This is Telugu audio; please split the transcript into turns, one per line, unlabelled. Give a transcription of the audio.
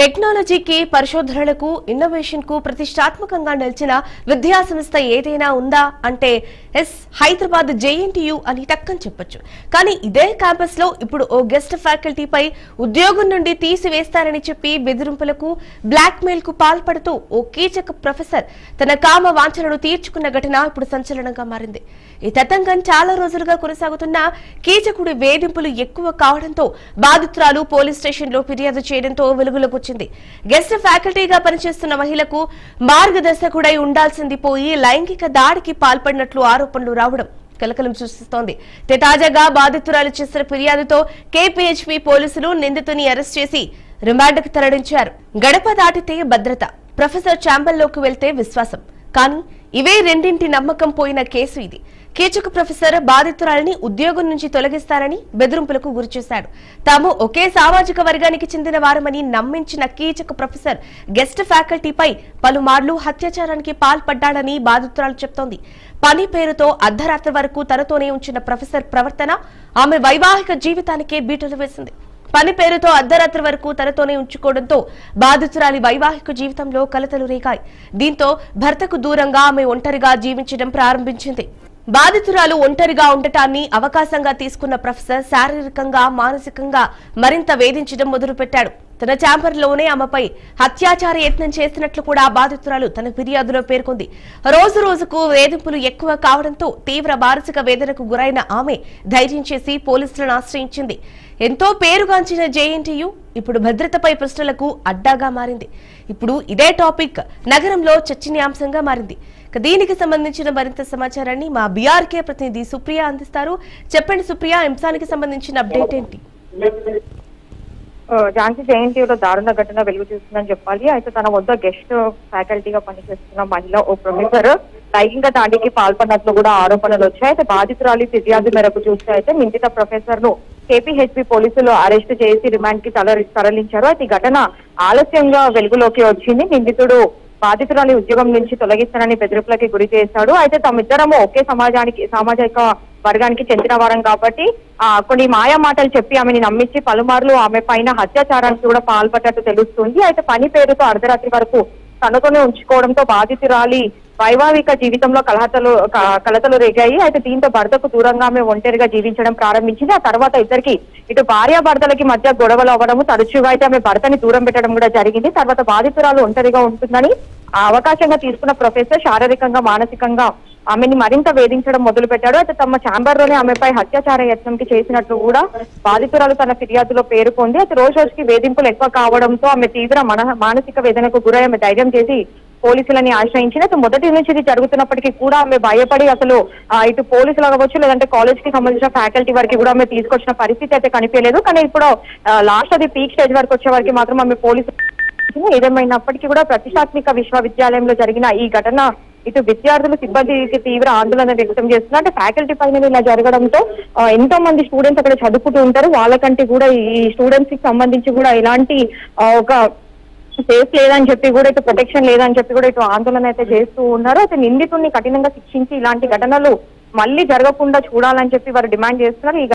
టెక్నాలజీకి పరిశోధనలకు ఇన్నోవేషన్ కు ప్రతిష్టాత్మకంగా నిలిచిన విద్యా సంస్థ ఏదైనా ఉందా అంటే హైదరాబాద్ జేఎన్టీయూ అని టక్కని చెప్పొచ్చు. కానీ ఇదే క్యాంపస్ లో ఇప్పుడు ఓ గెస్ట్ ఫ్యాకల్టీపై ఉద్యోగం నుండి తీసివేస్తారని చెప్పి బెదిరింపులకు బ్లాక్ మెయిల్ కు పాల్పడుతూ ఓ కీచక ప్రొఫెసర్ తన కామ వాంఛనను తీర్చుకున్న ఘటన ఇప్పుడు సంచలనంగా మారింది. ఈ తతంగం చాలా రోజులుగా కొనసాగుతున్న కీచకుడి వేధింపులు ఎక్కువ కావడంతో బాధితురాలు పోలీస్ స్టేషన్ లో ఫిర్యాదు చేయడంతో వెలుగులోకి వచ్చింది. గెస్ట్ ఫ్యాకల్టీగా పనిచేస్తున్న మహిళకు మార్గదర్శకుడై ఉండాల్సింది పోయి లైంగిక దాడికి పాల్పడినట్లు ఆరోపణలు రావడం కలకలం సృష్టిస్తోంది. తాజాగా బాధితురాలు చేసిన ఫిర్యాదుతో కేపీహెచ్పీ పోలీసులు నిందితుని అరెస్ట్ చేసి రిమాండ్కు తరలించారు. గడప దాటితే భద్రత, ప్రొఫెసర్ ఛాంబర్లోకి వెళ్తే విశ్వాసం, కానీ ఇవే రెండింటి నమ్మకం పోయిన కేసు ఇది. కీచక ప్రొఫెసర్ బాధితురాలిని ఉద్యోగం నుంచి తొలగిస్తారని బెదిరింపులకు గురిచేశాడు. తాము ఒకే సామాజిక వర్గానికి చెందిన వారమని నమ్మించిన కీచక ప్రొఫెసర్ గెస్ట్ ఫ్యాకల్టీపై పలుమార్లు అత్యాచారానికి పాల్పడ్డాడని బాధితురాలు చెప్తోంది. పని పేరుతో అర్ధరాత్రి వరకు తనతోనే ఉంచిన ప్రొఫెసర్ ప్రవర్తన ఆమె వైవాహిక జీవితానికే బీటలు వేసింది. పని పేరుతో అర్ధరాత్రి వరకు తనతోనే ఉంచుకోవడంతో బాధితురాలి వైవాహిక జీవితంలో కలతలు రేగాయి. దీంతో భర్తకు దూరంగా ఆమె ఒంటరిగా జీవించడం ప్రారంభించింది. బాధితురాలు ఒంటరిగా ఉండటాన్ని అవకాశంగా తీసుకున్న ప్రొఫెసర్ శారీరకంగా, మానసికంగా మరింత వేధించడం మొదలుపెట్టాడు. తన ఛాంబర్లోనే ఆమెపై అత్యాచార యత్నం చేసినట్లు కూడా బాధితురాలు తన ఫిర్యాదులో పేర్కొంది. రోజు రోజుకు వేధింపులు ఎక్కువ కావడంతో తీవ్ర మానసిక వేదనకు గురైన ఆమె ధైర్యం చేసి పోలీసులను ఆశ్రయించింది. ఎంతో పేరుగాంచిన జేఎన్టీయూ ఇప్పుడు భద్రతపై ప్రశ్నలకు అడ్డాగా మారింది. ఇప్పుడు ఇదే టాపిక్ నగరంలో చర్చనీయాంశంగా మారింది. దీనికి సంబంధించిన మరింత సమాచారాన్ని మా బీఆర్కే ప్రతినిధి సుప్రియ అందిస్తారు. చెప్పండి సుప్రియ, అంశానికి సంబంధించిన అప్డేట్ ఏంటి?
ఝాన్సీ జేఎన్టీయూలో దారుణ ఘటన వెలుగు చూస్తుందని చెప్పాలి. అయితే తన వద్ద గెస్ట్ ఫ్యాకల్టీగా పనిచేస్తున్న మహిళ ఓ ప్రొఫెసర్ లైంగిక దాడికి పాల్పడినట్లు కూడా ఆరోపణలు వచ్చాయి. అయితే బాధితురాలి ఫిర్యాదు మేరకు చూస్తే అయితే నిందిత ప్రొఫెసర్ ను కేపీహెచ్పీ పోలీసులు అరెస్ట్ చేసి రిమాండ్ కి తరలించారు. అయితే ఈ ఘటన ఆలస్యంగా వెలుగులోకి వచ్చింది. నిందితుడు బాధితురాలి ఉద్యోగం నుంచి తొలగిస్తానని బెదిరింపులకి గురి చేశాడు. అయితే తమిద్దరము ఒకే సామాజిక వర్గానికి చెందిన వారం కాబట్టి కొన్ని మాయా మాటలు చెప్పి ఆమెని నమ్మించి పలుమార్లు ఆమె పైన అత్యాచారానికి కూడా పాల్పడ్డట్టు తెలుస్తుంది. అయితే పని పేరుతో అర్ధరాత్రి వరకు తనతోనే ఉంచుకోవడంతో బాధితురాలి వైవాహిక జీవితంలో కలతలు రేగాయి. అయితే దీంతో భర్తకు దూరంగా ఆమె ఒంటరిగా జీవించడం ప్రారంభించింది. ఆ తర్వాత ఇద్దరికి ఇటు భార్యాభర్తలకి మధ్య గొడవలు అవ్వడము, తరచుగా అయితే ఆమె భర్తని దూరం పెట్టడం కూడా జరిగింది. తర్వాత బాధితురాలు ఒంటరిగా ఉంటుందని అవకాశంగా తీసుకున్న ప్రొఫెసర్ శారీరకంగా, మానసికంగా ఆమెని మరింత వేధించడం మొదలు పెట్టాడు. అయితే తమ ఛాంబర్ లోనే ఆమెపై అత్యాచార యత్నంకి చేసినట్లు కూడా బాధితురాలు తన ఫిర్యాదులో పేర్కొంది. అయితే రోజు రోజుకి వేధింపులు ఎక్కువ కావడంతో ఆమె తీవ్ర మానసిక వేదనకు గురై ఆమె ధైర్యం చేసి పోలీసులని ఆశ్రయించింది. అయితే మొదటి నుంచి ఇది జరుగుతున్నప్పటికీ కూడా ఆమె భయపడి అసలు ఇటు పోలీసులు అవ్వచ్చు, లేదంటే కాలేజ్ కి సంబంధించిన ఫ్యాకల్టీ వరకు కూడా ఆమె తీసుకొచ్చిన పరిస్థితి అయితే కనిపించలేదు. కానీ ఇప్పుడు లాస్ట్ అది పీక్ స్టేజ్ వరకు వచ్చే వరకు మాత్రం ఆమె పోలీసులు ఏదేమైనప్పటికీ కూడా ప్రతిష్టాత్మక విశ్వవిద్యాలయంలో జరిగిన ఈ ఘటన ఇటు విద్యార్థులు, సిబ్బందికి తీవ్ర ఆందోళన వ్యక్తం చేస్తున్నారు. అంటే ఫ్యాకల్టీ పైన ఇలా జరగడంతో ఎంతో మంది స్టూడెంట్స్ అక్కడ చదువుకుంటూ ఉంటారు. వాళ్ళకంటే కూడా ఈ స్టూడెంట్స్ కి సంబంధించి కూడా ఇలాంటి ఒక సేఫ్ లేదని చెప్పి కూడా ఇటు ప్రొటెక్షన్ లేదని చెప్పి కూడా ఇటు ఆందోళన అయితే చేస్తూ ఉన్నారు. అయితే నిందితుడిని కఠినంగా శిక్షించి ఇలాంటి ఘటనలు మళ్ళీ జరగకుండా చూడాలని చెప్పి వారు డిమాండ్ చేస్తున్నారు. ఈ